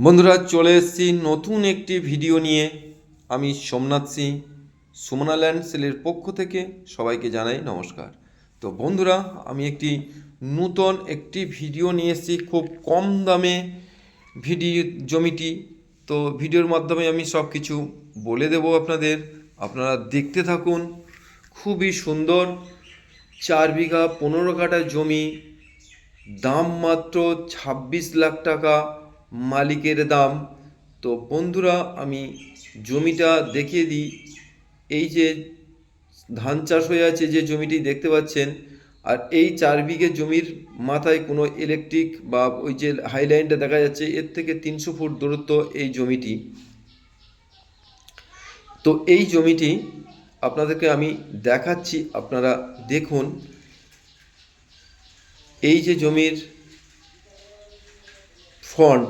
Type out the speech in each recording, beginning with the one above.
বন্ধুরা, চলে এসেছি নতুন একটি ভিডিও নিয়ে। আমি সোমনাথ সিং, সুমনা ল্যান্ড সেলের পক্ষ থেকে সবাইকে জানাই নমস্কার। তো বন্ধুরা, আমি নতুন একটি ভিডিও নিয়ে এসেছি, খুব কম দামে জমিটি। তো ভিডিওর মাধ্যমে আমি সব কিছু বলে দেব আপনাদের, আপনারা দেখতে থাকুন। খুবই সুন্দর 4 বিঘা 15 কাঠা জমি, দাম মাত্র 26 লাখ টাকা মালিকের দাম। তো বন্ধুরা, আমি জমিটা দেখিয়ে দিই। এই যে ধান চাষ হয়ে আছে, যে জমিটি দেখতে পাচ্ছেন, আর এই 4 বিঘে জমির মাথায় কোনো ইলেকট্রিক বা ওই যে হাইলাইনটা দেখা যাচ্ছে, এর থেকে 300 ফুট দূরত্ব এই জমিটি। তো এই জমিটি আপনাদেরকে আমি দেখাচ্ছি, আপনারা দেখুন। এই যে জমির ফন্ট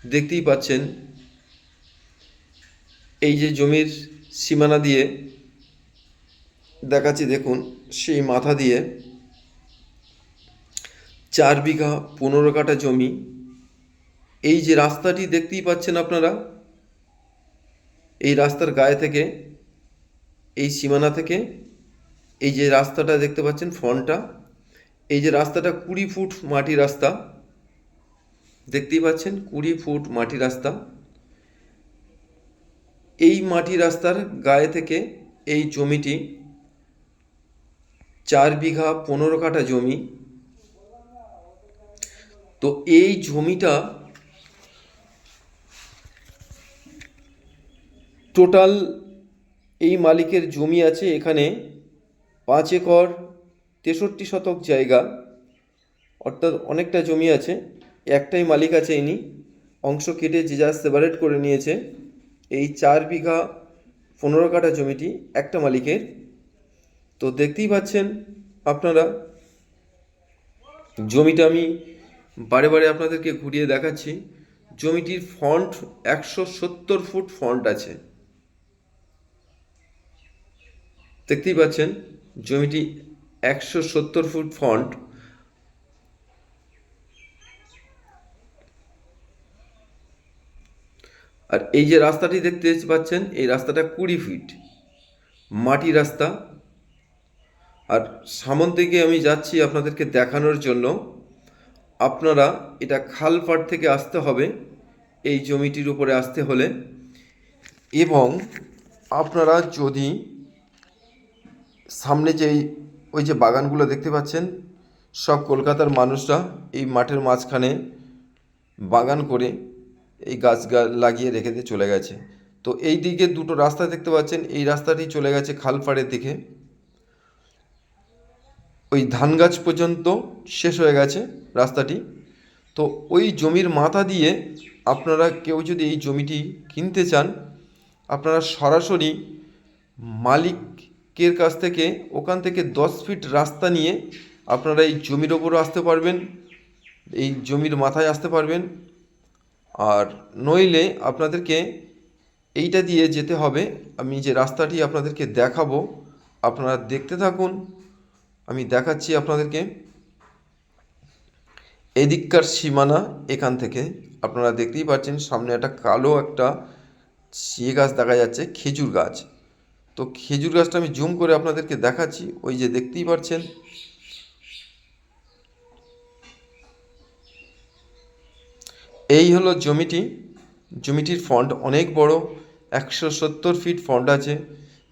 দেখতেই পাচ্ছেন, এই যে জমির সীমানা দিয়ে দেখাচ্ছি, দেখুন সেই মাথা দিয়ে 4 বিঘা 15 কাঠা জমি। এই যে রাস্তাটি দেখতেই পাচ্ছেন আপনারা, এই রাস্তার গায়ে থেকে, এই সীমানা থেকে, এই যে রাস্তাটা দেখতে পাচ্ছেন ফ্রন্টটা, এই যে রাস্তাটা 20 ফুট মাটি রাস্তা দেখতেই পাচ্ছেন, 20 ফুট মাটি রাস্তা। এই মাটি রাস্তার গায়ে থেকে এই জমিটি 4 বিঘা 15 কাঠা জমি। তো এই জমিটা টোটাল, এই মালিকের জমি আছে এখানে 5 একর 63 শতক জায়গা, অর্থাৎ অনেকটা জমি আছে। একটাই মালিক আছে, ইনি অংশ কেটে যে যা সেপারেট করে নিয়েছে। এই 4 বিঘা 15 কাঠা জমিটি একটা মালিকের। তো দেখতেই পাচ্ছেন আপনারা, জমিটা আমি বারে বারে আপনাদেরকে ঘুরিয়ে দেখাচ্ছি। জমিটির ফ্রন্ট 170 ফুট ফ্রন্ট আছে, দেখতেই পাচ্ছেন জমিটি 170 ফুট ফ্রন্ট। আর এই যে রাস্তাটি দেখতে পাচ্ছেন, এই রাস্তাটা 20 ফিট মাটি রাস্তা। আর সামন থেকে আমি যাচ্ছি আপনাদেরকে দেখানোর জন্য। আপনারা এটা খালপাড় থেকে আসতে হবে এই জমিটির উপরে আসতে হলে। এবং আপনারা যদি সামনে যেই ওই যে বাগানগুলো দেখতে পাচ্ছেন, সব কলকাতার মানুষরা এই মাঠের মাঝখানে বাগান করে এই গাছ লাগিয়ে রেখে দিয়ে চলে গেছে। তো এই দিকে দুটো রাস্তা দেখতে পাচ্ছেন, এই রাস্তাটি চলে গেছে খালপাড়ের দিকে, ওই ধান গাছ পর্যন্ত শেষ হয়ে গেছে রাস্তাটি। তো ওই জমির মাথা দিয়ে আপনারা কেউ যদি এই জমিটি কিনতে চান, আপনারা সরাসরি মালিকের কাছ থেকে, ওখান থেকে 10 ফিট রাস্তা নিয়ে আপনারা এই জমির ওপরও আসতে পারবেন, এই জমির মাথায় আসতে পারবেন। আর নইলে আপনাদেরকে এইটা দিয়ে যেতে হবে। আমি যে রাস্তাটি আপনাদেরকে দেখাবো, আপনারা দেখতে থাকুন, আমি দেখাচ্ছি আপনাদেরকে। এদিককার সীমানা এখান থেকে আপনারা দেখতেই পাচ্ছেন, সামনে একটা কালো একটা গাছ দেখা যাচ্ছে, খেজুর গাছ। তো খেজুর গাছটা আমি জুম করে আপনাদেরকে দেখাচ্ছি, ওই যে দেখতেই পাচ্ছেন। এই হলো জমিটি। জমিটির ফন্ট অনেক বড়, 170 ফিট ফন্ট আছে,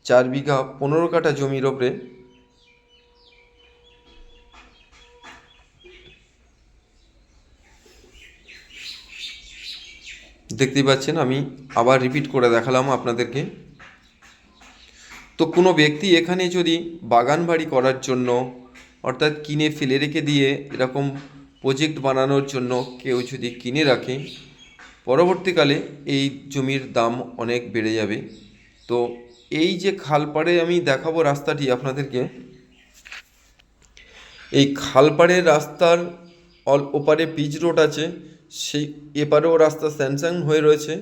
4 বিঘা 15 কাঠা জমির ওপরে। দেখতেই পাচ্ছেন, আমি আবার রিপিট করে দেখালাম আপনাদেরকে। তো কোনো ব্যক্তি এখানে যদি বাগান বাড়ি করার জন্য, অর্থাৎ কিনে ফেলে রেখে দিয়ে এরকম প্রজেক্ট বানানোর জন্য কেউ যদি কিনে রাখে, পরবর্তীকালে এই জমির দাম অনেক বেড়ে যাবে। তো এই যে খালপাড়ে আমি দেখাবো রাস্তাটি আপনাদেরকে, এই খালপাড়ের রাস্তার ওপারে পিচ রোড আছে, সেই এপারেও রাস্তা স্যাংশন হয়ে রয়েছে।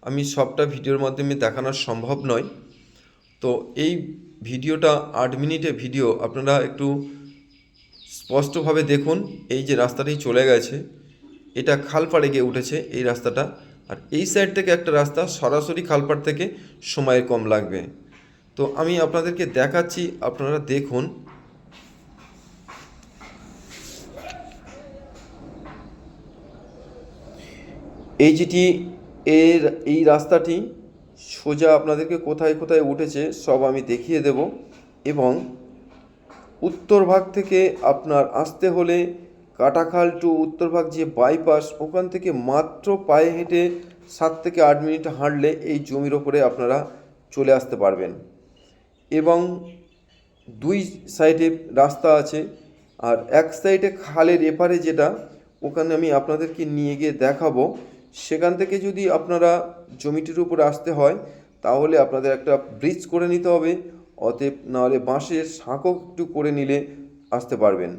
আমি সবটা ভিডিওর মাধ্যমে দেখানো সম্ভব নয়। তো এই ভিডিওটা 8 মিনিটের ভিডিও, আপনারা একটু স্পষ্টভাবে দেখুন। এই যে রাস্তাটি চলে গেছে, এটা খালপাড়ে গিয়ে উঠেছে এই রাস্তাটা, আর এই সাইড থেকে একটা রাস্তা সরাসরি খালপাড় থেকে সময় কম লাগবে। তো আমি আপনাদেরকে দেখাচ্ছি, আপনারা দেখুন। এই যেটি এই রাস্তাটি সোজা আপনাদেরকে কোথায় কোথায় উঠেছে সব আমি দেখিয়ে দেব। এবং উত্তর ভাগ থেকে আপনার আসতে হলে কাটাখাল টু উত্তর ভাগ যে বাইপাস, ওখান থেকে মাত্র পায়ে হেঁটে 7 থেকে 8 মিনিট হাঁটলে এই জমির ওপরে আপনারা চলে আসতে পারবেন। এবং দুই সাইডে রাস্তা আছে, আর এক সাইডে খালের এপারে যেটা, ওখানে আমি আপনাদেরকে নিয়ে গিয়ে দেখাবো। সেখান থেকে যদি আপনারা জমিটির উপরে আসতে হয় তাহলে আপনাদের একটা ব্রিজ করে নিতে হবে, অতএব নাহলে বাঁশের সাঁকো একটু করে নিলে আসতে পারবেন।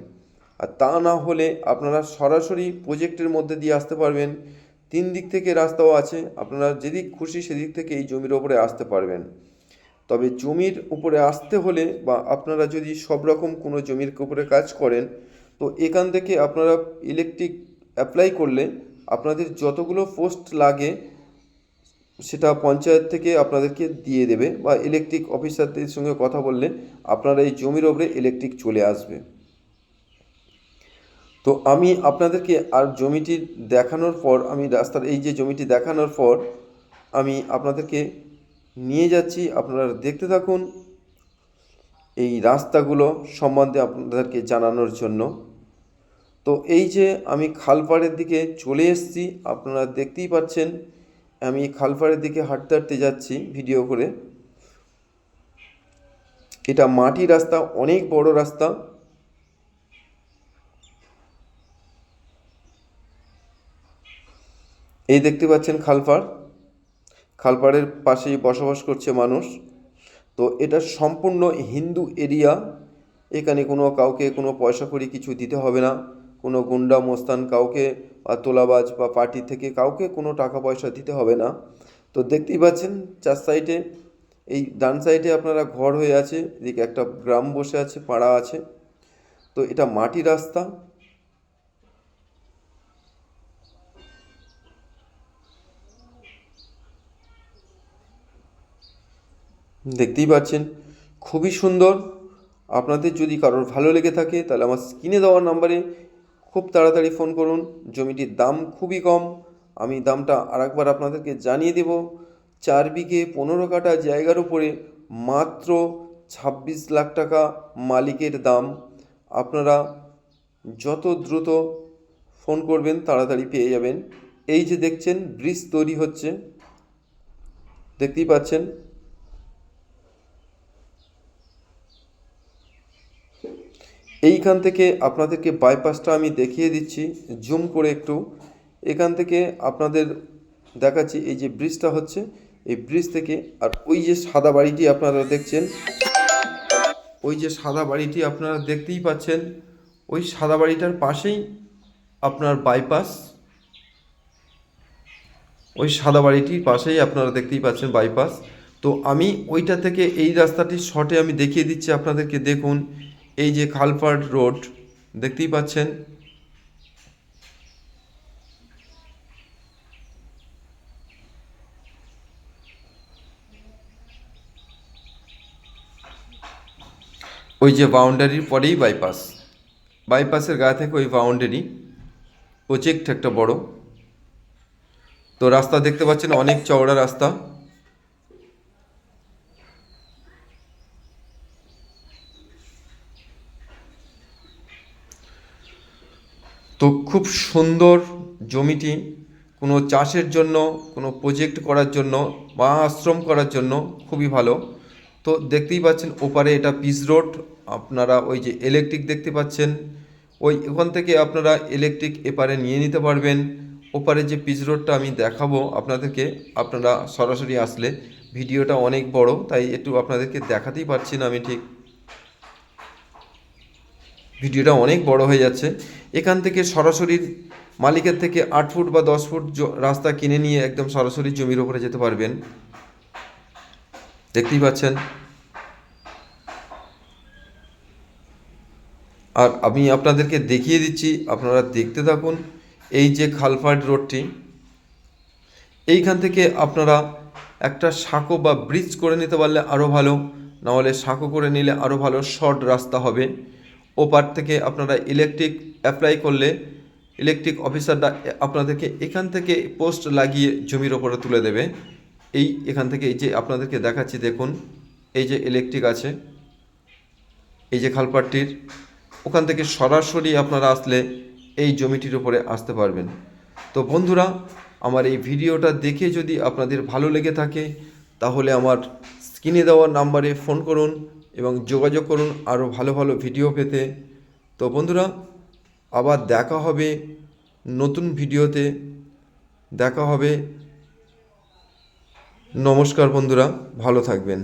আর তা না হলে আপনারা সরাসরি প্রজেক্টের মধ্যে দিয়ে আসতে পারবেন। 3 দিক থেকে রাস্তাও আছে, আপনারা যেদিক খুশি সেদিক থেকে এই জমির ওপরে আসতে পারবেন। তবে জমির উপরে আসতে হলে বা আপনারা যদি সব রকম কোনো জমির উপরে কাজ করেন, তো এখান থেকে আপনারা ইলেকট্রিক অ্যাপ্লাই করলে আপনাদের যতগুলো পোস্ট লাগে সেটা পঞ্চায়েত থেকে আপনাদেরকে দিয়ে দেবে, বা ইলেকট্রিক অফিসারদের সঙ্গে কথা বললে আপনারা এই জমির ওপরে ইলেকট্রিক চলে আসবে। তো আমি আপনাদেরকে আর জমিটি দেখানোর পর, আমি রাস্তার এই যে জমিটি দেখানোর পর আমি আপনাদেরকে নিয়ে যাচ্ছি, আপনারা দেখতে থাকুন এই রাস্তাগুলো সম্বন্ধে আপনাদেরকে জানানোর জন্য। তো এই যে আমি খালপাড়ের দিকে চলে এসেছি, আপনারা দেখতেই পাচ্ছেন আমি খালপাড়ের দিকে হাঁটতে হাঁটতে যাচ্ছি ভিডিও করে। এটা মাটি রাস্তা, অনেক বড় রাস্তা। এই দেখতে পাচ্ছেন খালপাড়, খালপাড়ের পাশেই বসবাস করছে মানুষ। তো এটা সম্পূর্ণ হিন্দু এরিয়া, এখানে কোনো কাউকে কোনো পয়সা কড়ি কিছু দিতে হবে না, কোনো গুন্ডা মোস্তান কাউকে বা তোলাবাজ বা পার্টি থেকে কাউকে কোনো টাকা পয়সা দিতে হবে না। তো দেখতেই পাচ্ছেন 4 সাইডে, এই ডান সাইডে আপনারা ঘর হয়ে আছে, এদিকে একটা গ্রাম বসে আছে, পাড়া আছে। তো এটা মাটি রাস্তা। দেখতেই পাচ্ছেন খুবই সুন্দর। আপনাদের যদি কারোর ভালো লেগে থাকে তাহলে আমার স্ক্রিনে দেওয়া নাম্বারে খুব তাড়াতাড়ি ফোন করুন। জমিটির দাম খুবই কম, আমি দামটা আরেকবার আপনাদেরকে জানিয়ে দেব। 4 বিঘে 15 কাঠা জায়গার উপরে মাত্র 26 লাখ টাকা মালিকের দাম। আপনারা যত দ্রুত ফোন করবেন তাড়াতাড়ি পেয়ে যাবেন। এই যে দেখছেন ব্রিজ তৈরি হচ্ছে, দেখতেই পাচ্ছেন। এইখান থেকে আপনাদেরকে বাইপাসটা আমি দেখিয়ে দিচ্ছি জুম করে একটু। এখান থেকে আপনাদের দেখাচ্ছি এই যে ব্রিজটা হচ্ছে, এই ব্রিজ থেকে। আর ওই যে সাদা বাড়িটি আপনারা দেখছেন, ওই যে সাদা বাড়িটি আপনারা দেখতেই পাচ্ছেন, ওই সাদা বাড়িটার পাশেই আপনার বাইপাস। ওই সাদা বাড়িটির পাশেই আপনারা দেখতেই পাচ্ছেন বাইপাস। তো আমি ওইটা থেকে এই রাস্তাটি শর্টে আমি দেখিয়ে দিচ্ছি আপনাদেরকে। দেখুন এই যে খালপাড় রোড দেখতেই পাচ্ছেন, ওই যে বাউন্ডারির পরেই বাইপাস, বাইপাসের গা থেকে ওই বাউন্ডারি, প্রজেক্ট একটা বড়। তো রাস্তা দেখতে পাচ্ছেন অনেক চওড়া রাস্তা। তো খুব সুন্দর জমিটি, কোনো চাষের জন্য, কোনো প্রজেক্ট করার জন্য বা আশ্রম করার জন্য খুবই ভালো। তো দেখতেই পাচ্ছেন ওপারে এটা পিচ রোড, আপনারা ওই যে ইলেকট্রিক দেখতে পাচ্ছেন, ওই ওখান থেকে আপনারা ইলেকট্রিক এপারে নিয়ে নিতে পারবেন। ওপারে যে পিচ রোডটা আমি দেখাবো আপনাদেরকে, আপনারা সরাসরি আসলে, ভিডিওটা অনেক বড় তাই একটু আপনাদেরকে দেখাতেই পারছি না আমি ঠিক, ভিডিওটা অনেক বড় হয়ে যাচ্ছে। এখান থেকে সরাসরি মালিকের থেকে 8 ফুট বা 10 ফুট রাস্তা কিনে নিয়ে একদম সরাসরি জমির ওপরে যেতে পারবেন, দেখতেই পাচ্ছেন। আর আমি আপনাদেরকে দেখিয়ে দিচ্ছি, আপনারা দেখতে থাকুন। এই যে খালপাট রোডটি, এইখান থেকে আপনারা একটা সাঁকো বা ব্রিজ করে নিতে পারলে আরও ভালো, নাহলে সাঁকো করে নিলে আরও ভালো, শর্ট রাস্তা হবে। ওপার থেকে আপনারা ইলেকট্রিক অ্যাপ্লাই করলে ইলেকট্রিক অফিসাররা আপনাদেরকে এখান থেকে পোস্ট লাগিয়ে জমির ওপরে তুলে দেবে। এখান থেকে এই যে আপনাদেরকে দেখাচ্ছি, দেখুন এই যে ইলেকট্রিক আছে, এই যে খালপাটটির ওখান থেকে সরাসরি আপনারা আসলে এই জমিটির উপরে আসতে পারবেন। তো বন্ধুরা, আমার এই ভিডিওটা দেখে যদি আপনাদের ভালো লেগে থাকে তাহলে আমার স্ক্রিনে দেওয়া নাম্বারে ফোন করুন এবং যোগাযোগ করুন আরও ভালো ভালো ভিডিও পেতে। তো বন্ধুরা, আবার দেখা হবে নতুন ভিডিওতে, দেখা হবে। নমস্কার বন্ধুরা, ভালো থাকবেন।